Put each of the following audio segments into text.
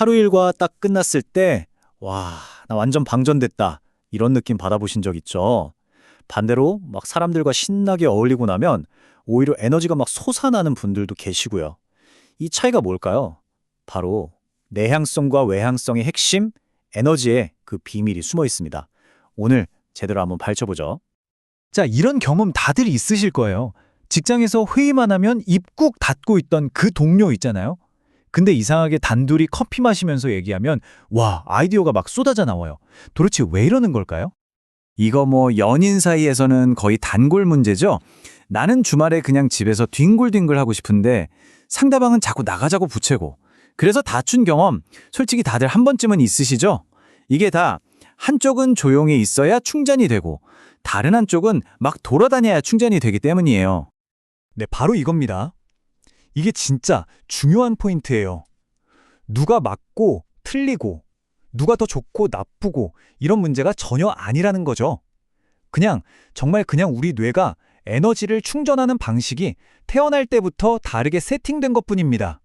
하루 일과 딱 끝났을 때, 와, 나 완전 방전됐다. 이런 느낌 받아보신 적 있죠? 반대로 막 사람들과 신나게 어울리고 나면 오히려 에너지가 막 솟아나는 분들도 계시고요. 이 차이가 뭘까요? 바로 내향성과 외향성의 핵심, 에너지에 그 비밀이 숨어 있습니다. 오늘 제대로 한번 밝혀보죠. 자, 이런 경험 다들 있으실 거예요. 직장에서 회의만 하면 입 꾹 닫고 있던 그 동료 있잖아요. 근데 이상하게 단둘이 커피 마시면서 얘기하면 와, 아이디어가 막 쏟아져 나와요. 도대체 왜 이러는 걸까요? 이거 뭐 연인 사이에서는 거의 단골 문제죠? 나는 주말에 그냥 집에서 뒹굴뒹굴 하고 싶은데 상대방은 자꾸 나가자고 부채고. 그래서 다툰 경험 솔직히 다들 한 번쯤은 있으시죠? 이게 다 한쪽은 조용히 있어야 충전이 되고 다른 한쪽은 막 돌아다녀야 충전이 되기 때문이에요. 네, 바로 이겁니다. 이게 진짜 중요한 포인트예요. 누가 맞고 틀리고 누가 더 좋고 나쁘고 이런 문제가 전혀 아니라는 거죠. 정말 그냥 우리 뇌가 에너지를 충전하는 방식이 태어날 때부터 다르게 세팅된 것뿐입니다.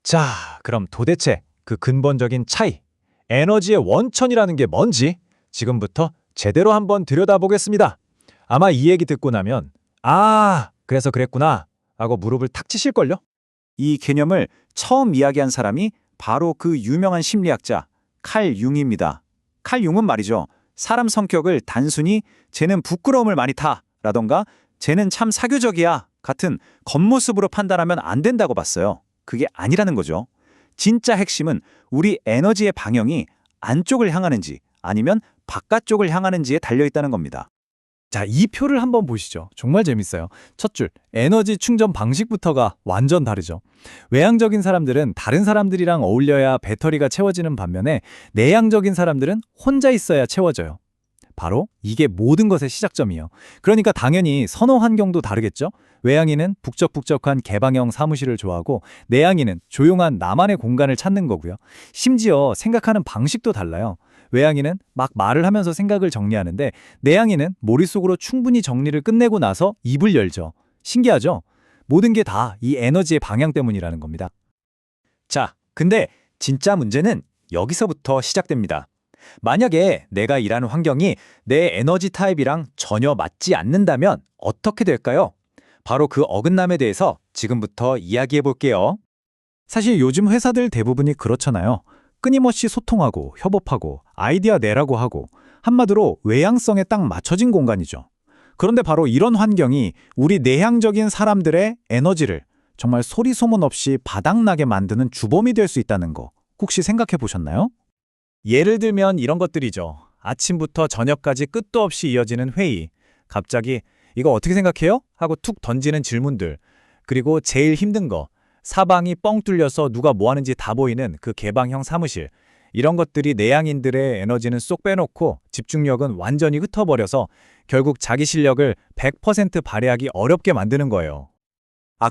자, 그럼 도대체 그 근본적인 차이, 에너지의 원천이라는 게 뭔지 지금부터 제대로 한번 들여다보겠습니다. 아마 이 얘기 듣고 나면 그래서 그랬구나 하고 무릎을 탁 치실걸요? 이 개념을 처음 이야기한 사람이 바로 그 유명한 심리학자 칼 융입니다. 칼 융은 말이죠. 사람 성격을 단순히 쟤는 부끄러움을 많이 타 라던가 쟤는 참 사교적이야 같은 겉모습으로 판단하면 안 된다고 봤어요. 그게 아니라는 거죠. 진짜 핵심은 우리 에너지의 방향이 안쪽을 향하는지 아니면 바깥쪽을 향하는지에 달려있다는 겁니다. 자, 이 표를 한번 보시죠. 정말 재밌어요. 첫 줄, 에너지 충전 방식부터가 완전 다르죠. 외향적인 사람들은 다른 사람들이랑 어울려야 배터리가 채워지는 반면에 내향적인 사람들은 혼자 있어야 채워져요. 바로 이게 모든 것의 시작점이에요. 그러니까 당연히 선호 환경도 다르겠죠? 외향인은 북적북적한 개방형 사무실을 좋아하고 내향인은 조용한 나만의 공간을 찾는 거고요. 심지어 생각하는 방식도 달라요. 외향인은 막 말을 하면서 생각을 정리하는데 내향인은 머릿속으로 충분히 정리를 끝내고 나서 입을 열죠. 신기하죠? 모든 게 다 이 에너지의 방향 때문이라는 겁니다. 자, 근데 진짜 문제는 여기서부터 시작됩니다. 만약에 내가 일하는 환경이 내 에너지 타입이랑 전혀 맞지 않는다면 어떻게 될까요? 바로 그 어긋남에 대해서 지금부터 이야기해 볼게요. 사실 요즘 회사들 대부분이 그렇잖아요. 끊임없이 소통하고 협업하고 아이디어 내라고 하고 한마디로 외향성에 딱 맞춰진 공간이죠. 그런데 바로 이런 환경이 우리 내향적인 사람들의 에너지를 정말 소리 소문 없이 바닥나게 만드는 주범이 될 수 있다는 거 혹시 생각해 보셨나요? 예를 들면 이런 것들이죠. 아침부터 저녁까지 끝도 없이 이어지는 회의. 갑자기 이거 어떻게 생각해요? 하고 툭 던지는 질문들. 그리고 제일 힘든 거. 사방이 뻥 뚫려서 누가 뭐 하는지 다 보이는 그 개방형 사무실. 이런 것들이 내향인들의 에너지는 쏙 빼놓고 집중력은 완전히 흩어버려서 결국 자기 실력을 100% 발휘하기 어렵게 만드는 거예요.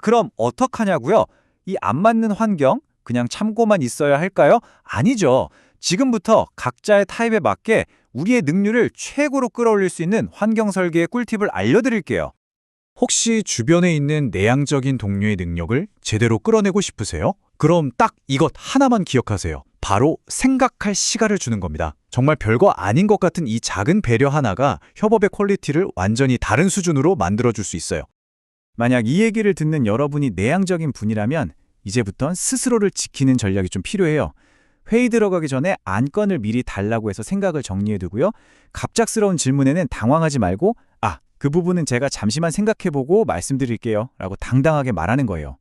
그럼 어떡하냐고요? 이 안 맞는 환경? 그냥 참고만 있어야 할까요? 아니죠. 지금부터 각자의 타입에 맞게 우리의 능률을 최고로 끌어올릴 수 있는 환경 설계의 꿀팁을 알려드릴게요. 혹시 주변에 있는 내향적인 동료의 능력을 제대로 끌어내고 싶으세요? 그럼 딱 이것 하나만 기억하세요. 바로 생각할 시간을 주는 겁니다. 정말 별거 아닌 것 같은 이 작은 배려 하나가 협업의 퀄리티를 완전히 다른 수준으로 만들어줄 수 있어요. 만약 이 얘기를 듣는 여러분이 내향적인 분이라면 이제부턴 스스로를 지키는 전략이 좀 필요해요. 회의 들어가기 전에 안건을 미리 달라고 해서 생각을 정리해두고요. 갑작스러운 질문에는 당황하지 말고 그 부분은 제가 잠시만 생각해보고 말씀드릴게요 라고 당당하게 말하는 거예요.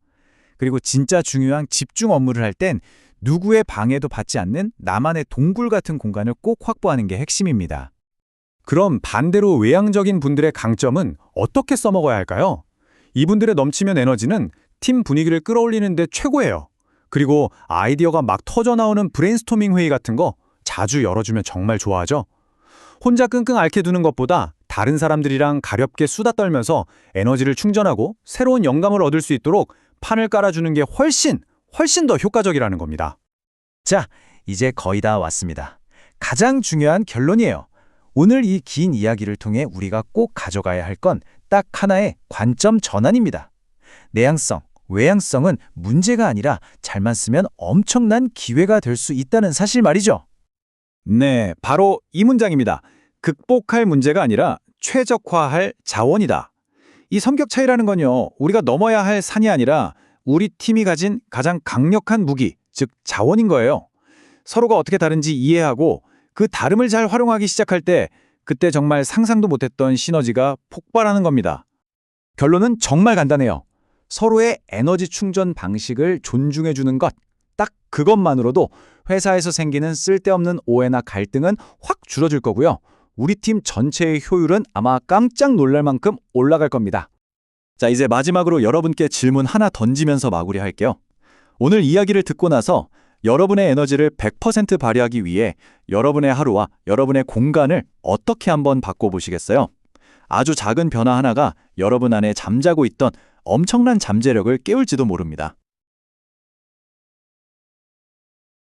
그리고 진짜 중요한 집중 업무를 할 땐 누구의 방해도 받지 않는 나만의 동굴 같은 공간을 꼭 확보하는 게 핵심입니다. 그럼 반대로 외향적인 분들의 강점은 어떻게 써먹어야 할까요? 이분들의 넘치는 에너지는 팀 분위기를 끌어올리는 데 최고예요. 그리고 아이디어가 막 터져나오는 브레인스토밍 회의 같은 거 자주 열어주면 정말 좋아하죠. 혼자 끙끙 앓게 두는 것보다 다른 사람들이랑 가볍게 수다 떨면서 에너지를 충전하고 새로운 영감을 얻을 수 있도록 판을 깔아주는 게 훨씬 더 효과적이라는 겁니다. 자, 이제 거의 다 왔습니다. 가장 중요한 결론이에요. 오늘 이 긴 이야기를 통해 우리가 꼭 가져가야 할 건 딱 하나의 관점 전환입니다. 내향성, 외향성은 문제가 아니라 잘만 쓰면 엄청난 기회가 될 수 있다는 사실 말이죠. 네, 바로 이 문장입니다. 극복할 문제가 아니라 최적화할 자원이다. 이 성격 차이라는 건요, 우리가 넘어야 할 산이 아니라 우리 팀이 가진 가장 강력한 무기, 즉 자원인 거예요. 서로가 어떻게 다른지 이해하고 그 다름을 잘 활용하기 시작할 때 그때 정말 상상도 못했던 시너지가 폭발하는 겁니다. 결론은 정말 간단해요. 서로의 에너지 충전 방식을 존중해 주는 것. 딱 그것만으로도 회사에서 생기는 쓸데없는 오해나 갈등은 확 줄어들 거고요. 우리 팀 전체의 효율은 아마 깜짝 놀랄 만큼 올라갈 겁니다. 자, 이제 마지막으로 여러분께 질문 하나 던지면서 마무리할게요. 오늘 이야기를 듣고 나서 여러분의 에너지를 100% 발휘하기 위해 여러분의 하루와 여러분의 공간을 어떻게 한번 바꿔보시겠어요? 아주 작은 변화 하나가 여러분 안에 잠자고 있던 엄청난 잠재력을 깨울지도 모릅니다.